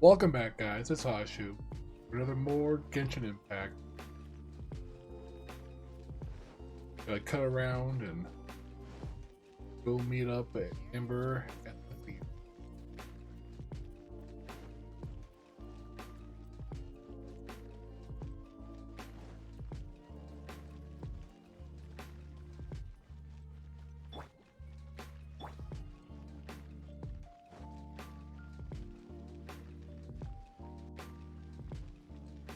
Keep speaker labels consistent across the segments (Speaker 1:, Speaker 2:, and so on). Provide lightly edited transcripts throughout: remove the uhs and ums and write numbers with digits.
Speaker 1: Welcome back, guys. It's Hashu. Another more Genshin Impact. Gotta cut around and go meet up at Ember at the theater.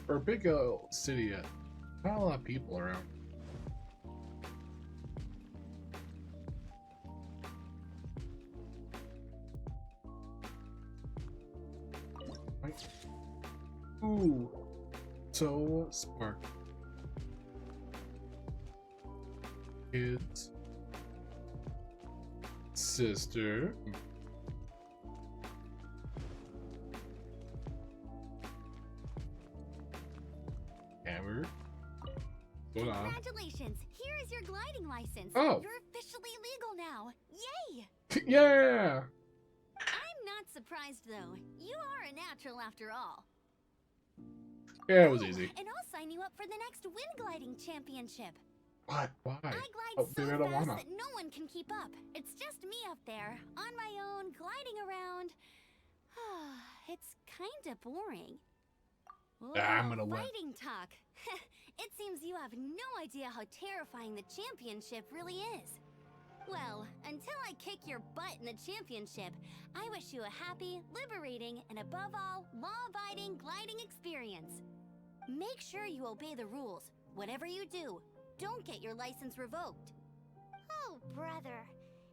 Speaker 1: For a big city, not a lot of people around. Right. Ooh, so smart. Kids, sister. Hammer. Hold on.
Speaker 2: Congratulations! Here is your gliding license.
Speaker 1: Oh.
Speaker 2: You're officially legal now. Yay!
Speaker 1: Yeah.
Speaker 2: I'm not surprised though. You are a natural after all.
Speaker 1: Yeah, it was
Speaker 2: Oh,
Speaker 1: easy.
Speaker 2: And I'll sign you up for the next wind gliding championship.
Speaker 1: What? Why?
Speaker 2: I glide
Speaker 1: Oh,
Speaker 2: so
Speaker 1: maybe I don't
Speaker 2: fast
Speaker 1: wanna.
Speaker 2: that no one can keep up. It's just me up there, on my own, gliding around. It's kinda boring.
Speaker 1: I'm gonna win.
Speaker 2: Fighting talk. It seems you have no idea how terrifying the championship really is. Well, until I kick your butt in the championship, I wish you a happy, liberating, and above all, law-abiding gliding experience. Make sure you obey the rules. Whatever you do, don't get your license revoked.
Speaker 3: Oh, brother.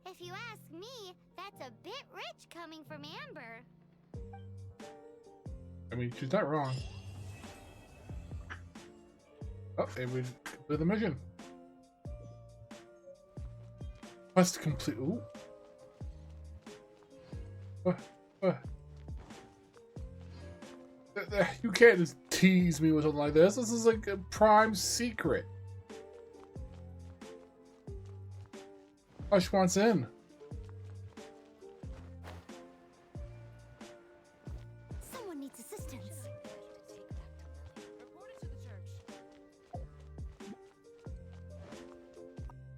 Speaker 3: If you ask me, that's a bit rich coming from Amber.
Speaker 1: I mean, she's not wrong. Oh, and we complete the mission. Quest complete. Ooh. Uh. You can't just tease me with something like this. This is like a prime secret. Hush wants in.
Speaker 2: Someone needs assistance.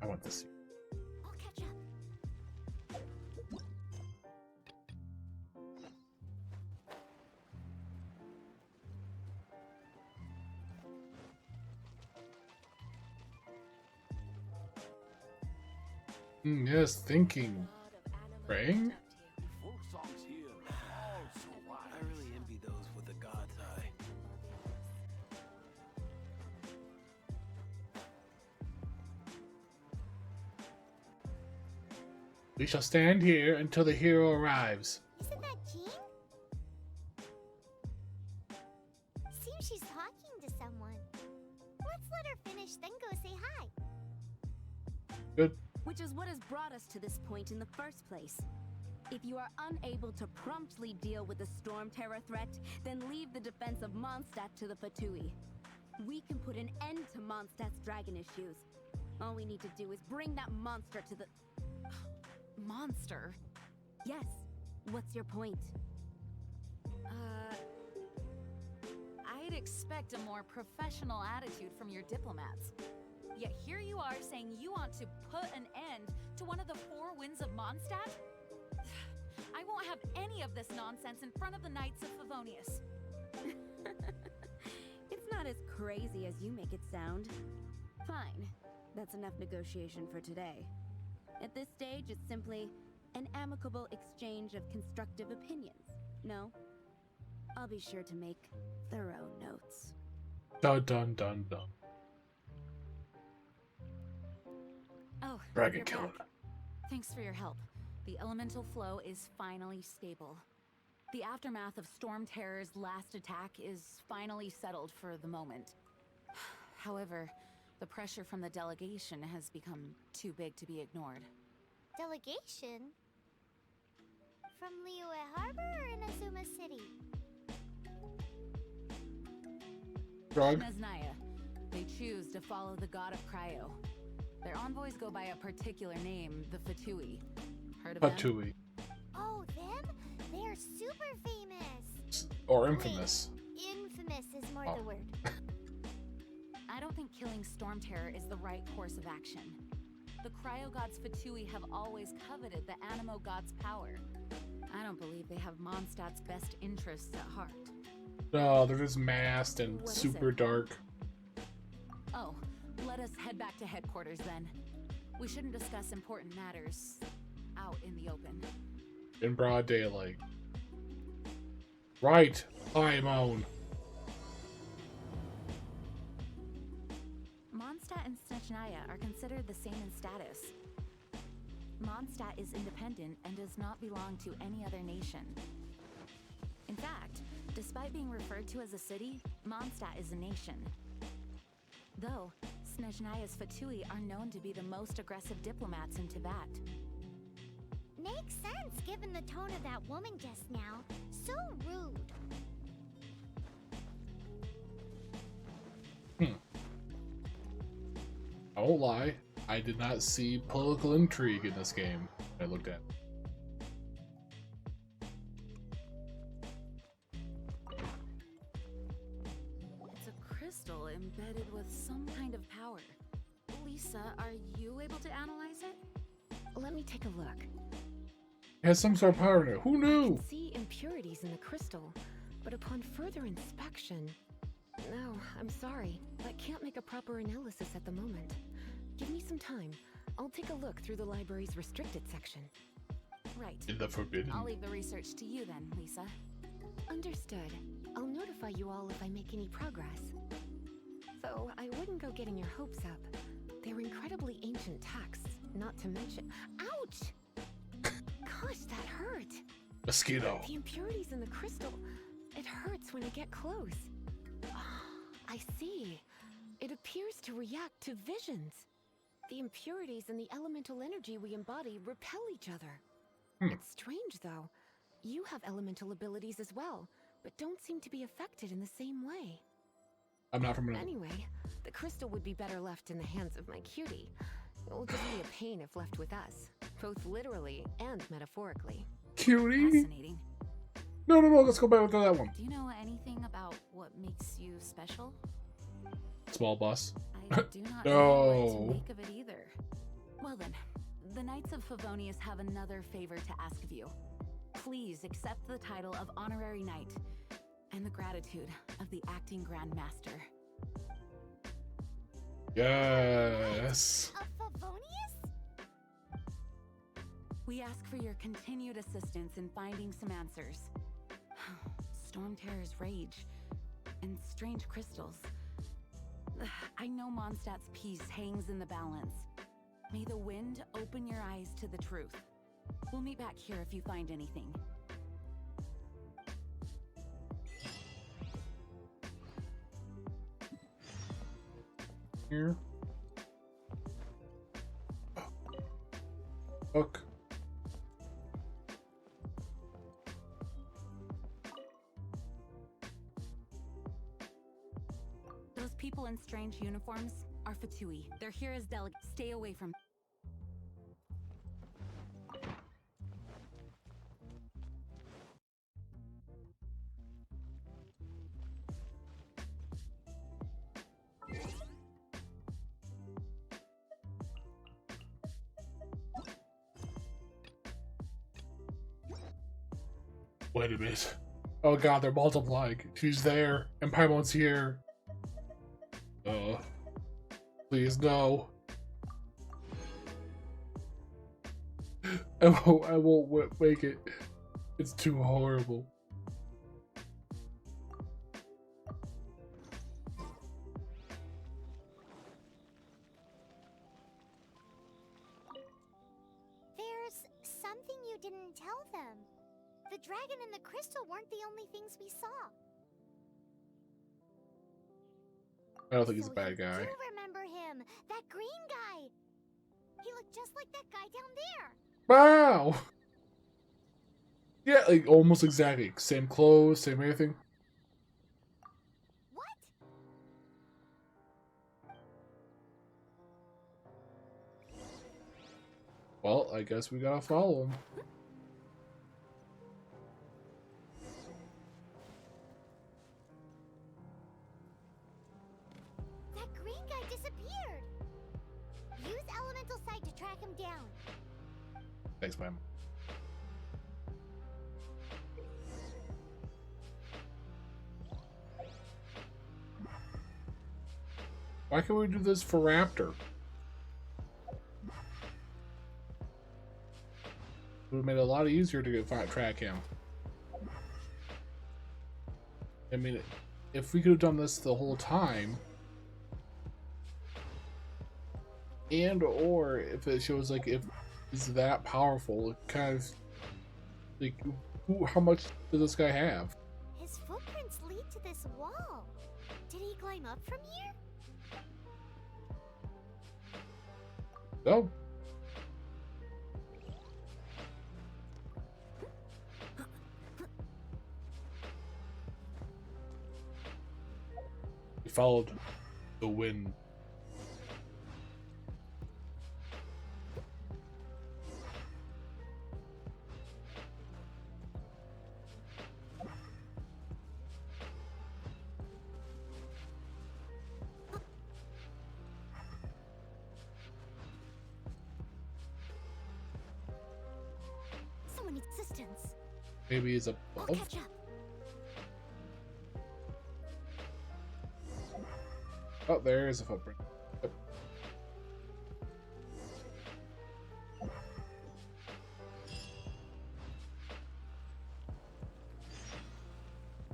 Speaker 1: I want this.
Speaker 2: I'll catch up.
Speaker 1: Yes, thinking. Praying?
Speaker 4: Folk songs here, all so wise. I really envy those with the god's eye.
Speaker 1: We shall stand here until the hero arrives.
Speaker 3: Isn't that Jean? Seems she's talking to someone. Let's let her finish, then go say hi.
Speaker 1: Good.
Speaker 5: Which is what has brought us to this point in the first place. If you are unable to promptly deal with the Storm Terror threat, then leave the defense of Mondstadt to the Fatui. We can put an end to Mondstadt's dragon issues. All we need to do is bring that monster to the...
Speaker 6: Monster?
Speaker 5: Yes. What's your point?
Speaker 6: I'd expect a more professional attitude from your diplomats. Yet here you are saying you want to put an end to one of the four winds of Mondstadt? I won't have any of this nonsense in front of the Knights of Favonius.
Speaker 5: It's not as crazy as you make it sound. Fine. That's enough negotiation for today. At this stage, it's simply an amicable exchange of constructive opinions. No? I'll be sure to make thorough notes.
Speaker 1: Dun dun dun dun.
Speaker 6: Oh,
Speaker 1: Dragon
Speaker 6: you're
Speaker 1: killer.
Speaker 6: back. Thanks for your help. The elemental flow is finally stable. The aftermath of Storm Terror's last attack is finally settled for the moment. However, the pressure from the delegation has become too big to be ignored.
Speaker 3: Delegation? From Liyue Harbor or Inazuma City?
Speaker 1: Drug.
Speaker 6: Nesnaya. They choose to follow the god of Cryo. Their envoys go by a particular name, the Fatui. Heard of them?
Speaker 1: Patui.
Speaker 3: Oh, them? They're super famous.
Speaker 1: Or infamous.
Speaker 3: Wait, infamous is more
Speaker 1: Oh.
Speaker 3: the word.
Speaker 6: I don't think killing Storm Terror is the right course of action. The Cryo Gods Fatui have always coveted the Animo God's power. I don't believe they have Mondstadt's best interests at heart.
Speaker 1: No, they're just masked and
Speaker 6: What is
Speaker 1: super
Speaker 6: it?
Speaker 1: dark.
Speaker 6: Oh, let us head back to headquarters then. We shouldn't discuss important matters out in the open.
Speaker 1: In broad daylight. Right, Paimon.
Speaker 6: Mondstadt and Snezhnaya are considered the same in status. Mondstadt is independent and does not belong to any other nation. In fact, despite being referred to as a city, Mondstadt is a nation. Though, Snezhnaya's Fatui are known to be the most aggressive diplomats in Tibet.
Speaker 3: Makes sense given the tone of that woman just now. So rude.
Speaker 1: I won't lie, I did not see political intrigue in this game. I looked at.
Speaker 6: It's a crystal embedded with some kind of power. Lisa, are you able to analyze it?
Speaker 7: Let me take a look.
Speaker 1: It has some sort of power in it. Who
Speaker 7: I
Speaker 1: knew?
Speaker 7: can see impurities in the crystal, but upon further inspection... No, I'm sorry. I can't make a proper analysis at the moment. Give me some time. I'll take a look through the library's restricted section.
Speaker 6: Right.
Speaker 1: In the forbidden.
Speaker 6: I'll leave the research to you then, Lisa.
Speaker 7: Understood. I'll notify you all if I make any progress. Though I wouldn't go getting your hopes up. They're incredibly ancient texts, not to mention... Ouch! Gosh, that hurt!
Speaker 1: Mosquito.
Speaker 7: The impurities in the crystal, it hurts when I get close. I see. It appears to react to visions. The impurities and the elemental energy we embody repel each other. It's strange, though. You have elemental abilities as well, but don't seem to be affected in the same way.
Speaker 1: I'm not from another.
Speaker 7: Anyway, the crystal would be better left in the hands of my cutie. It will just be a pain if left with us, both literally and metaphorically.
Speaker 1: Cutie?
Speaker 6: Fascinating.
Speaker 1: No, let's go back to that one.
Speaker 6: Do you know anything about what makes you special?
Speaker 1: Small bus.
Speaker 6: I do not
Speaker 1: No.
Speaker 6: know what to make of it either. Well then, the Knights of Favonius have another favor to ask of you. Please accept the title of Honorary Knight and the gratitude of the Acting Grand Master.
Speaker 1: Yes.
Speaker 3: A Favonius?
Speaker 6: We ask for your continued assistance in finding some answers. Storm Terror's rage and strange crystals. I know Mondstadt's peace hangs in the balance. May the wind open your eyes to the truth. We'll meet back here if you find anything.
Speaker 1: Here. Hook.
Speaker 6: Those people in strange uniforms are Fatui. They're here as delegates. Stay away from...
Speaker 1: Wait a minute. Oh god, they're multiplying. She's there, and Paimon's here. Please, no. I won't make it. It's too horrible.
Speaker 3: There's something you didn't tell them. The dragon and the crystal weren't the only things we saw.
Speaker 1: I don't think he's a
Speaker 3: So
Speaker 1: bad
Speaker 3: you
Speaker 1: guy.
Speaker 3: do remember him, that green guy. He looked just like that guy down there.
Speaker 1: Wow! Yeah, like almost exactly. Same clothes, same everything.
Speaker 3: What?
Speaker 1: Well, I guess we gotta follow him.
Speaker 3: disappeared. Use elemental sight to track him down.
Speaker 1: Thanks, Pam. Why can't we do this for Raptor? It would have made it a lot easier to track him. I mean, if we could have done this the whole time, and or if it shows like if it's that powerful, it kind of like how much does this guy have?
Speaker 3: His footprints lead to this wall. Did he climb up from here?
Speaker 1: No. He followed the wind.
Speaker 3: Someone needs assistance.
Speaker 1: Maybe he's
Speaker 3: I'll
Speaker 1: above.
Speaker 3: catch up.
Speaker 1: Oh, there is a footprint. Yep.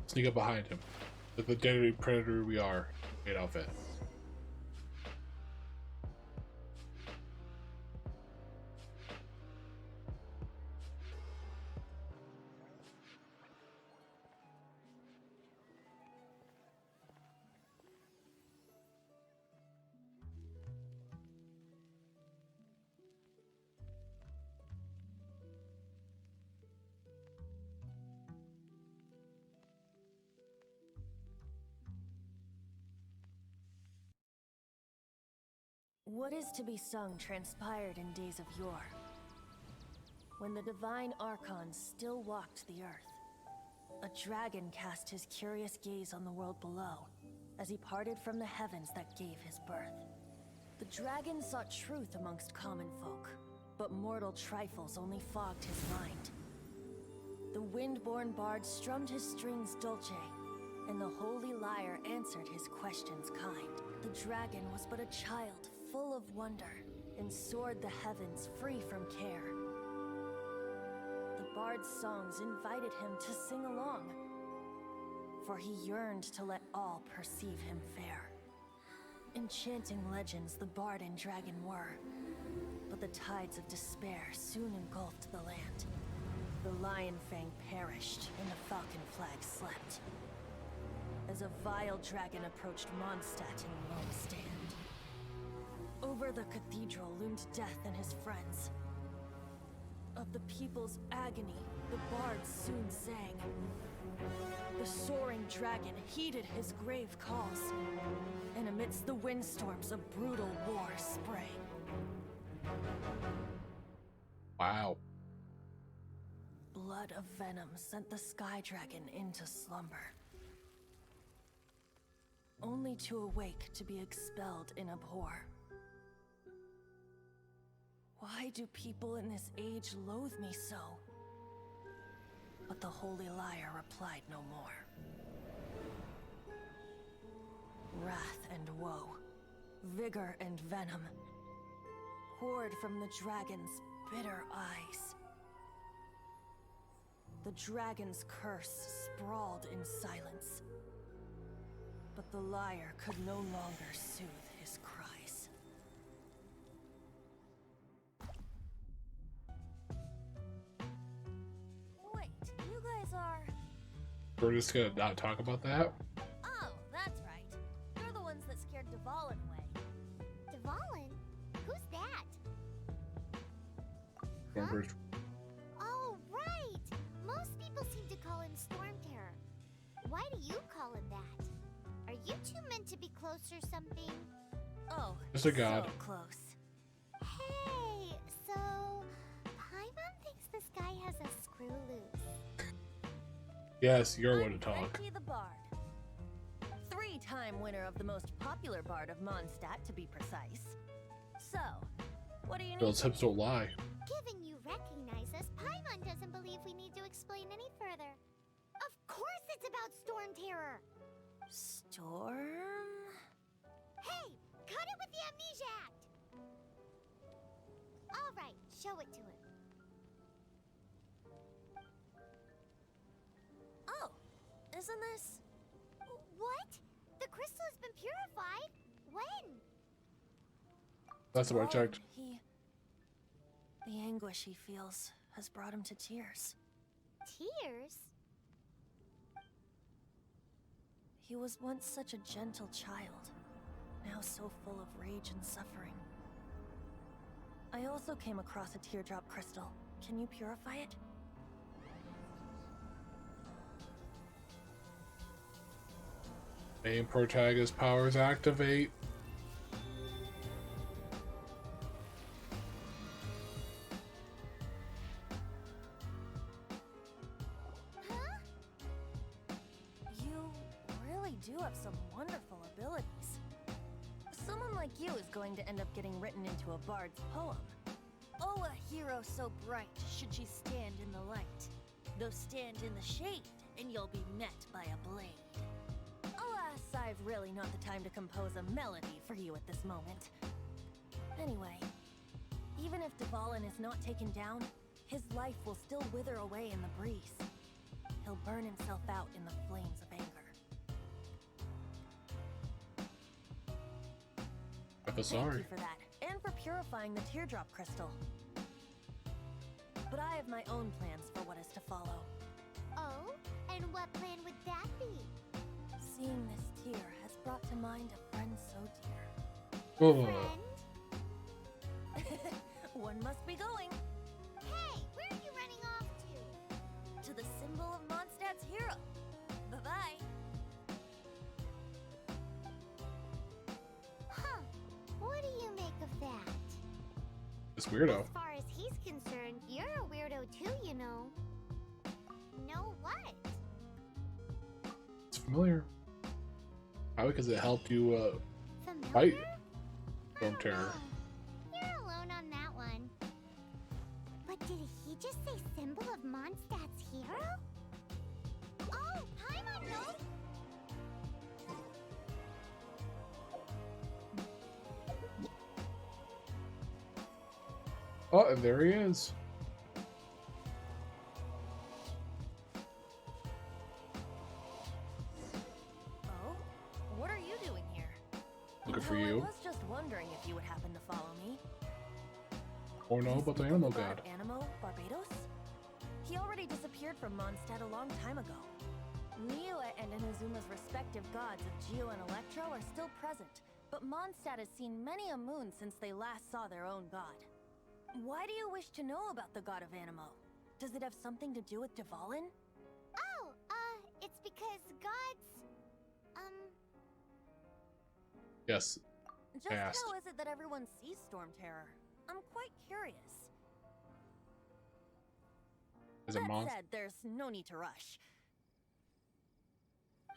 Speaker 1: Sneak up behind him. Like the deadly predator we are. Great outfit.
Speaker 8: What is to be sung transpired in days of yore, when the divine archons still walked the earth. A dragon cast his curious gaze on the world below, as he parted from the heavens that gave his birth. The dragon sought truth amongst common folk, but mortal trifles only fogged his mind. The wind-born bard strummed his strings dulce, and the holy lyre answered his questions kind. The dragon was but a child, full of wonder, and soared the heavens free from care. The bard's songs invited him to sing along, for he yearned to let all perceive him fair. Enchanting legends the bard and dragon were, but the tides of despair soon engulfed the land. The lion fang perished, and the falcon flag slept, as a vile dragon approached Mondstadt in lone stand. Over the cathedral loomed death and his friends. Of the people's agony, the bard soon sang. The soaring dragon heeded his grave calls, and amidst the windstorms a brutal war sprang.
Speaker 1: Wow.
Speaker 8: Blood of venom sent the sky dragon into slumber, only to awake to be expelled in abhor. Why do people in this age loathe me so? But the holy lyre replied no more. Wrath and woe, vigor and venom, poured from the dragon's bitter eyes. The dragon's curse sprawled in silence, but the lyre could no longer soothe his cries.
Speaker 2: Wait, you guys are...
Speaker 1: We're just gonna not talk about that.
Speaker 2: Oh, that's right. You're the ones that scared Dvalin away.
Speaker 3: Dvalin? Who's that?
Speaker 1: Remember,
Speaker 3: Oh, right! Most people seem to call him Storm Terror. Why do you call him that? Are you two meant to be close or something?
Speaker 2: Oh,
Speaker 1: just a god.
Speaker 2: so close.
Speaker 3: Hey, so Paimon thinks this guy has a screw loose.
Speaker 1: Yes, you're one
Speaker 2: I'm
Speaker 1: to talk.
Speaker 2: Venti the Bard.
Speaker 8: 3-time winner of the most popular bard of Mondstadt, to be precise. So, what do you need?
Speaker 1: Those hips don't lie.
Speaker 3: Given you recognize us, Paimon doesn't believe we need to explain any further. Of course it's about Storm Terror!
Speaker 8: Storm?
Speaker 3: Hey! Cut it with the Amnesia Act! Alright, show it to him.
Speaker 8: Oh, isn't this?
Speaker 3: What? The crystal has been purified? When?
Speaker 1: That's what I checked.
Speaker 8: The anguish he feels has brought him to tears.
Speaker 3: Tears?
Speaker 8: He was once such a gentle child, now so full of rage and suffering. I also came across a teardrop crystal. Can you purify it?
Speaker 1: Main protagonist powers activate.
Speaker 3: Huh?
Speaker 8: You really do have some wonderful abilities. Someone like you is going to end up getting written into a bard's poem. Oh, a hero so bright should she stand in the light. Though stand in the shade, and you'll be met by a blade. Alas, I've really not the time to compose a melody for you at this moment. Anyway, even if Dvalin is not taken down, his life will still wither away in the breeze. He'll burn himself out in the flames of anger.
Speaker 1: Sorry.
Speaker 8: Thank you for that, and for purifying the teardrop crystal. But I have my own plans for what is to follow.
Speaker 3: Oh? And what plan would that be?
Speaker 8: Seeing this tear has brought to mind a friend so dear.
Speaker 1: Oh.
Speaker 3: Friend?
Speaker 8: One must be going
Speaker 3: Hey, where are you running off to?
Speaker 8: to the symbol of Mondstadt's hero. Bye-bye.
Speaker 3: Huh. What do you make of that?
Speaker 1: This weirdo.
Speaker 3: As far as he's concerned, you're a weirdo too, you know. Know what?
Speaker 1: It's familiar. Probably because it helped you
Speaker 3: Familiar?
Speaker 1: fight
Speaker 3: I
Speaker 1: Storm
Speaker 3: don't
Speaker 1: Terror.
Speaker 3: know. You're alone on that one. But did he just say symbol of Mondstadt's hero? Oh, Paimon knows.
Speaker 1: Oh, and there he is.
Speaker 8: Oh? What are you doing here?
Speaker 1: Looking for
Speaker 8: Oh,
Speaker 1: you.
Speaker 8: I was just wondering if you would happen to follow me.
Speaker 1: Or no, but the animal god.
Speaker 8: Animo Barbados? He already disappeared from Mondstadt a long time ago. Niue and Inazuma's respective gods of Geo and Electro are still present, but Mondstadt has seen many a moon since they last saw their own god. Why do you wish to know about the god of Animo? Does it have something to do with Dvalin?
Speaker 3: Oh, it's because gods,
Speaker 1: Yes.
Speaker 8: Just
Speaker 1: Asked.
Speaker 8: how is it that everyone sees Storm Terror? I'm quite curious.
Speaker 1: Is it
Speaker 8: That
Speaker 1: monster?
Speaker 8: said, there's no need to rush.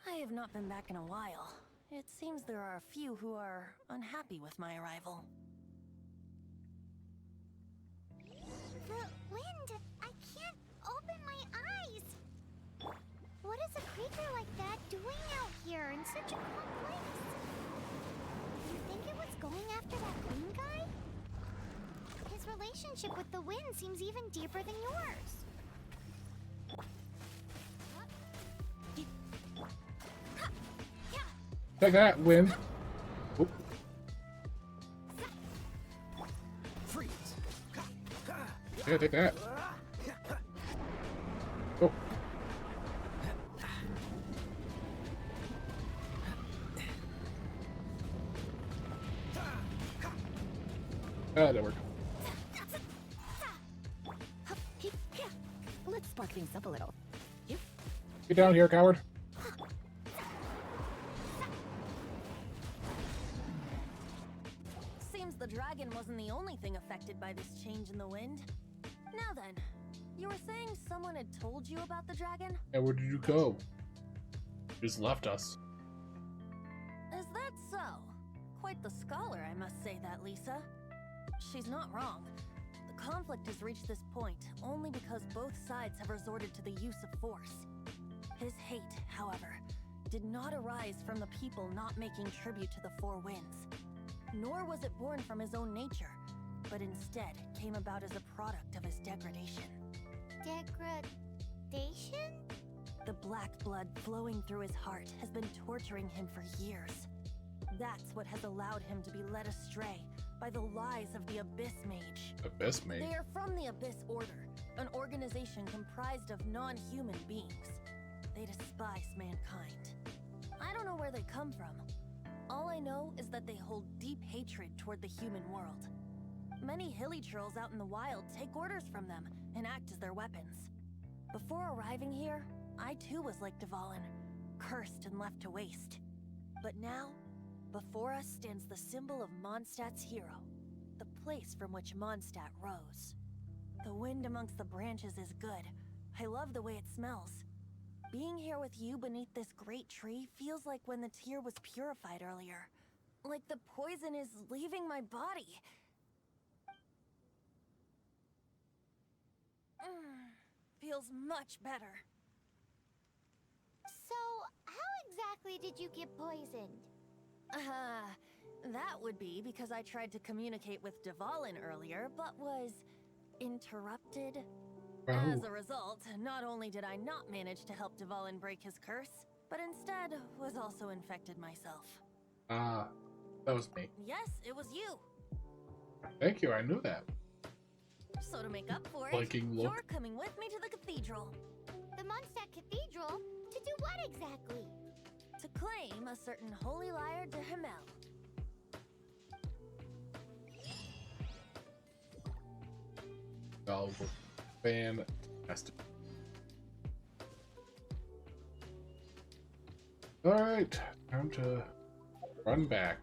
Speaker 8: I have not been back in a while. It seems there are a few who are unhappy with my arrival.
Speaker 3: the wind. I can't open my eyes. What is a creature like that doing out here in such a cold place? Do you think it was going after that green guy? His relationship with the wind seems even deeper than yours.
Speaker 1: Take that, win. Oop.
Speaker 4: Freeze!
Speaker 1: Yeah, take that. Oh. Ah, that worked.
Speaker 7: Let's spark things up a little.
Speaker 1: Get down here, coward.
Speaker 8: Seems the dragon wasn't the only thing affected by this change in the wind. Now then, you were saying someone had told you about the dragon?
Speaker 1: And where did you go? You just left us.
Speaker 8: quite the scholar, I must say that, Lisa. She's not wrong. The conflict has reached this point only because both sides have resorted to the use of force. His hate, however, did not arise from the people not making tribute to the Four Winds. Nor was it born from his own nature, but instead came about as a product of his degradation.
Speaker 3: Degradation?
Speaker 8: The black blood flowing through his heart has been torturing him for years. That's what has allowed him to be led astray by the lies of the Abyss Mage.
Speaker 1: Abyss Mage?
Speaker 8: They are from the Abyss Order, an organization comprised of non-human beings. They despise mankind. I don't know where they come from. All I know is that they hold deep hatred toward the human world. Many hilly trolls out in the wild take orders from them and act as their weapons. Before arriving here, I too was like Dvalin, cursed and left to waste. But now, before us stands the symbol of Mondstadt's hero, the place from which Mondstadt rose. The wind amongst the branches is good. I love the way it smells. Being here with you beneath this great tree feels like when the tear was purified earlier. Like the poison is leaving my body. Feels much better.
Speaker 3: So, how exactly did you get poisoned?
Speaker 8: That would be because I tried to communicate with Dvalin earlier, but was interrupted.
Speaker 1: Oh.
Speaker 8: As a result, not only did I not manage to help Dvalin break his curse, but instead was also infected myself.
Speaker 1: Ah, that was me.
Speaker 8: Yes, it was you.
Speaker 1: Thank you, I knew that.
Speaker 8: So to make up for it,
Speaker 1: Blinking look.
Speaker 8: you're coming with me to the cathedral.
Speaker 3: The Mondstadt Cathedral? To do what exactly?
Speaker 8: To claim a certain holy lyre de Himmel.
Speaker 1: Oh, fantastic. Alright, time to run back.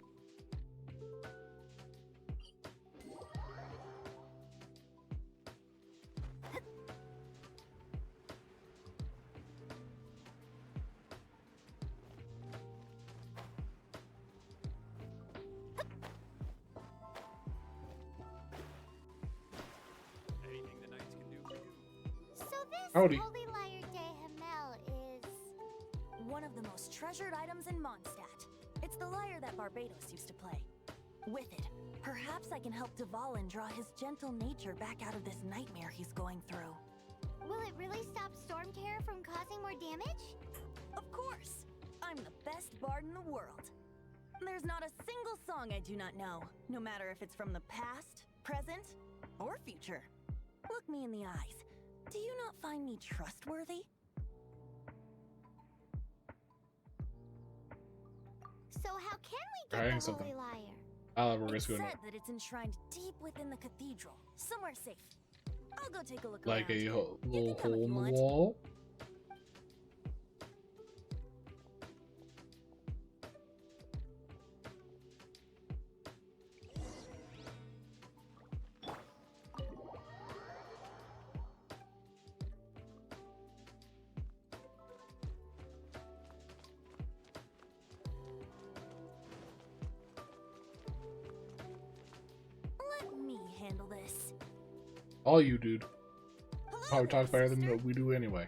Speaker 4: Anything the knights can do for you.
Speaker 3: So this
Speaker 1: Howdy.
Speaker 3: Holy Lyre de Himmel is...
Speaker 8: One of the most treasured items in Mondstadt. It's the lyre that Barbados used to play. With it, perhaps I can help Dvalin draw his gentle nature back out of this nightmare he's going through.
Speaker 3: Will it really stop Storm Terror from causing more damage?
Speaker 8: Of course! I'm the best bard in the world. There's not a single song I do not know, no matter if it's from the past, present, or future. Look me in the eyes. Do you not find me trustworthy?
Speaker 3: So how can we
Speaker 1: Trying
Speaker 3: get the
Speaker 1: something.
Speaker 3: Holy Lyre?
Speaker 1: I'll have a
Speaker 8: It's
Speaker 1: risk
Speaker 8: said
Speaker 1: of
Speaker 8: that it's enshrined deep within the cathedral, somewhere safe. I'll go take a look
Speaker 1: like
Speaker 8: around.
Speaker 1: a little
Speaker 8: You can come
Speaker 1: hole
Speaker 8: if
Speaker 1: in
Speaker 8: you
Speaker 1: the
Speaker 8: want.
Speaker 1: wall.
Speaker 8: Let me handle this.
Speaker 1: All you, dude.
Speaker 8: Hello
Speaker 1: Probably
Speaker 8: there,
Speaker 1: talk better than
Speaker 8: sister.
Speaker 1: we do anyway.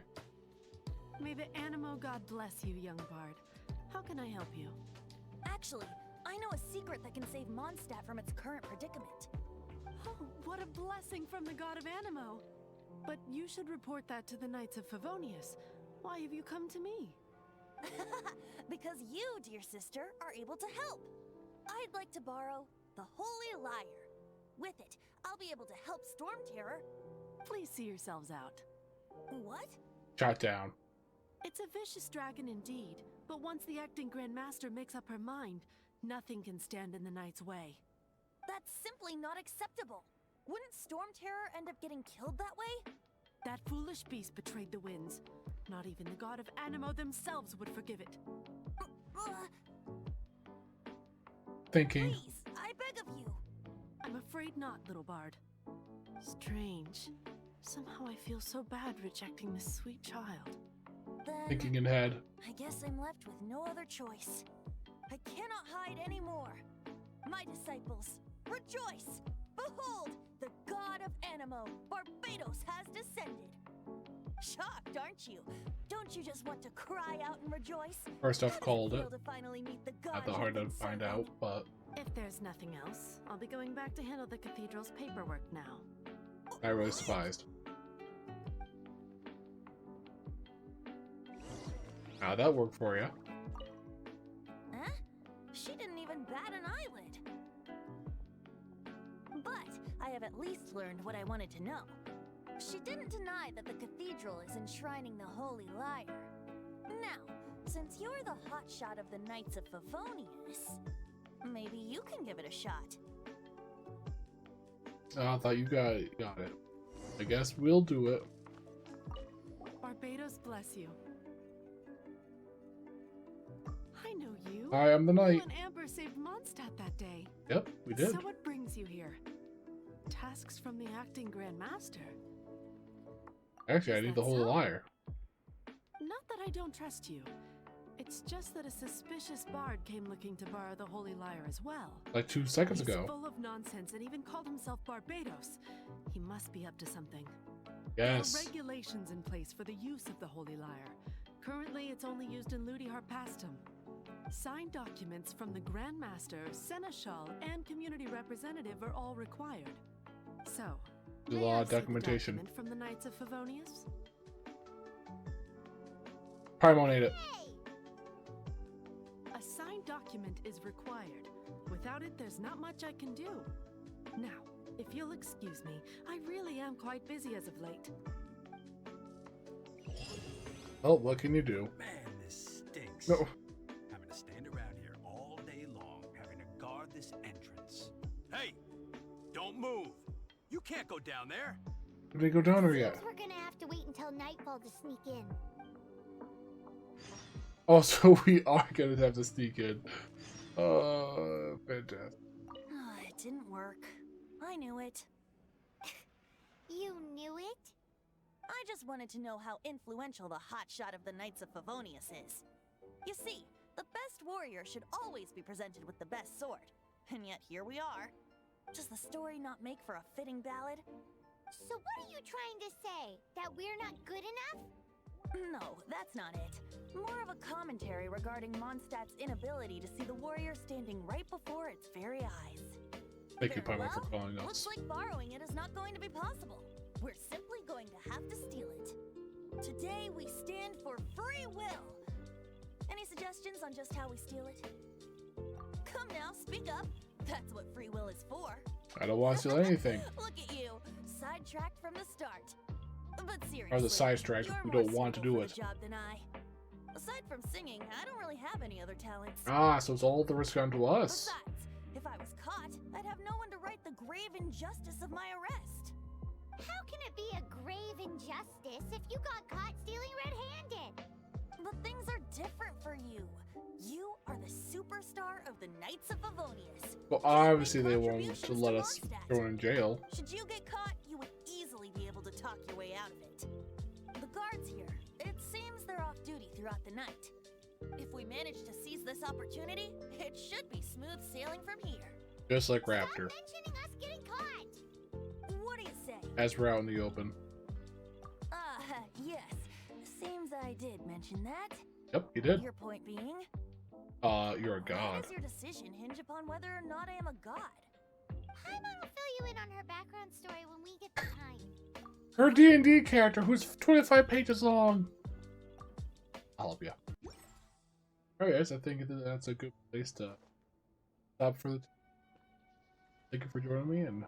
Speaker 7: May the Animo God bless you, young bard. How can I help you?
Speaker 8: Actually, I know a secret that can save Mondstadt from its current predicament.
Speaker 7: Oh, what a blessing from the god of Animo! But you should report that to the Knights of Favonius. Why have you come to me?
Speaker 8: Because you, dear sister, are able to help. I'd like to borrow the Holy Lyre. With it, I'll be able to help Storm Terror.
Speaker 7: Please see yourselves out.
Speaker 8: What?
Speaker 1: Shot down.
Speaker 7: It's a vicious dragon indeed, but once the acting Grand Master makes up her mind, nothing can stand in the Knight's way.
Speaker 8: That's simply not acceptable. Wouldn't Storm Terror end up getting killed that way?
Speaker 7: That foolish beast betrayed the winds. Not even the god of Animo themselves would forgive it.
Speaker 1: Thinking.
Speaker 8: Please, I beg of you.
Speaker 7: I'm afraid not, little bard. Strange. Somehow I feel so bad rejecting this sweet child.
Speaker 8: Then,
Speaker 1: Thinking in head.
Speaker 8: I guess I'm left with no other choice. I cannot hide anymore. My disciples, rejoice! Behold, the god of Animo, Barbados, has descended. Shocked, aren't you? Don't you just want to cry out and rejoice?
Speaker 1: First off, called it.
Speaker 8: To finally meet the god
Speaker 1: Not that hard to find out, but
Speaker 7: If there's nothing else, I'll be going back to handle the cathedral's paperwork now.
Speaker 1: I really surprised. How'd that work for you?
Speaker 8: Huh? She didn't even bat an eyelid. But I have at least learned what I wanted to know. She didn't deny that the cathedral is enshrining the Holy Lyre. Now, since you're the hotshot of the Knights of Favonius, maybe you can give it a shot.
Speaker 1: I thought you got it. I guess we'll do it.
Speaker 7: Barbados bless you. I know you.
Speaker 1: I am the knight.
Speaker 7: You and Amber saved Mondstadt that day.
Speaker 1: Yep, we did.
Speaker 7: So what brings you here? Tasks from the acting Grand Master.
Speaker 1: Actually, I
Speaker 7: Is
Speaker 1: need
Speaker 7: that
Speaker 1: the Holy
Speaker 7: so?
Speaker 1: Lyre.
Speaker 7: Not that I don't trust you. It's just that a suspicious bard came looking to borrow the Holy Lyre as well.
Speaker 1: Like 2 seconds
Speaker 7: He's
Speaker 1: ago.
Speaker 7: full of nonsense and even called himself Barbados. He must be up to something.
Speaker 1: Yes.
Speaker 7: There are regulations in place for the use of the Holy Lyre. Currently, it's only used in Ludi Harpastum. Signed documents from the Grand Master, Seneschal, and community representative are all required. So,
Speaker 1: There's a
Speaker 7: may
Speaker 1: lot
Speaker 7: I
Speaker 1: of
Speaker 7: see the
Speaker 1: documentation.
Speaker 7: document from the Knights of Favonius?
Speaker 1: Primonate it.
Speaker 7: A signed document is required. Without it, there's not much I can do. Now, if you'll excuse me, I really am quite busy as of late.
Speaker 1: Oh, what can you do?
Speaker 4: Man, this stinks.
Speaker 1: No.
Speaker 4: Having to stand around here all day long, having to guard this entrance. Hey, don't move. You can't go down there.
Speaker 1: Did we go down there yet?
Speaker 3: Seems we're gonna have to wait until nightfall to sneak in.
Speaker 1: Oh, so we are gonna have to sneak in. Fantastic.
Speaker 8: It didn't work. I knew it.
Speaker 3: You knew it?
Speaker 8: I just wanted to know how influential the hotshot of the Knights of Favonius is. You see, the best warrior should always be presented with the best sword. And yet here we are. Does the story not make for a fitting ballad?
Speaker 3: So what are you trying to say? That we're not good enough?
Speaker 8: No, that's not it. More of a commentary regarding Mondstadt's inability to see the warrior standing right before its very eyes.
Speaker 1: Thank you,
Speaker 8: Very
Speaker 1: Paimon, for
Speaker 8: well.
Speaker 1: calling us.
Speaker 8: Looks like borrowing it is not going to be possible. We're simply going to have to steal it. Today we stand for free will. Any suggestions on just how we steal it? Come now, speak up. That's what free will is for.
Speaker 1: I don't want to steal anything.
Speaker 8: Look at you, sidetracked from the start. But seriously,
Speaker 1: Or the sidetracked
Speaker 8: you're
Speaker 1: who
Speaker 8: more
Speaker 1: don't want to
Speaker 8: suitable
Speaker 1: do
Speaker 8: for
Speaker 1: it.
Speaker 8: the job than I. Aside from singing, I don't really have any other talents.
Speaker 1: Ah, so it's all the risk onto us.
Speaker 8: Besides, if I was caught, I'd have no one to right the grave injustice of my arrest.
Speaker 3: How can it be a grave injustice if you got caught stealing red-handed?
Speaker 8: But things are different for you. You are the superstar of the Knights of Favonius.
Speaker 1: Well,
Speaker 8: You should
Speaker 1: obviously
Speaker 8: make
Speaker 1: they won't
Speaker 8: contributions
Speaker 1: to let us
Speaker 8: Mondstadt.
Speaker 1: throw in jail.
Speaker 8: Should you get caught, you would easily be able to talk your way out of it. The guards here, it seems they're off duty throughout the night. If we manage to seize this opportunity, it should be smooth sailing from here.
Speaker 1: Just like Raptor.
Speaker 3: Stop mentioning us getting caught!
Speaker 8: What do you say?
Speaker 1: As we're out in the open.
Speaker 8: Yes. Seems I did mention that.
Speaker 1: Yep, you did.
Speaker 8: Your point being?
Speaker 1: You're a
Speaker 8: Why
Speaker 1: god.
Speaker 8: does your decision hinge upon whether or not I am a god?
Speaker 3: Paimon will fill you in on her background story when we get the time.
Speaker 1: Her D&D character who's 25 pages long. I'll help you. Alright guys, I think that's a good place to stop for the Thank you for joining me, and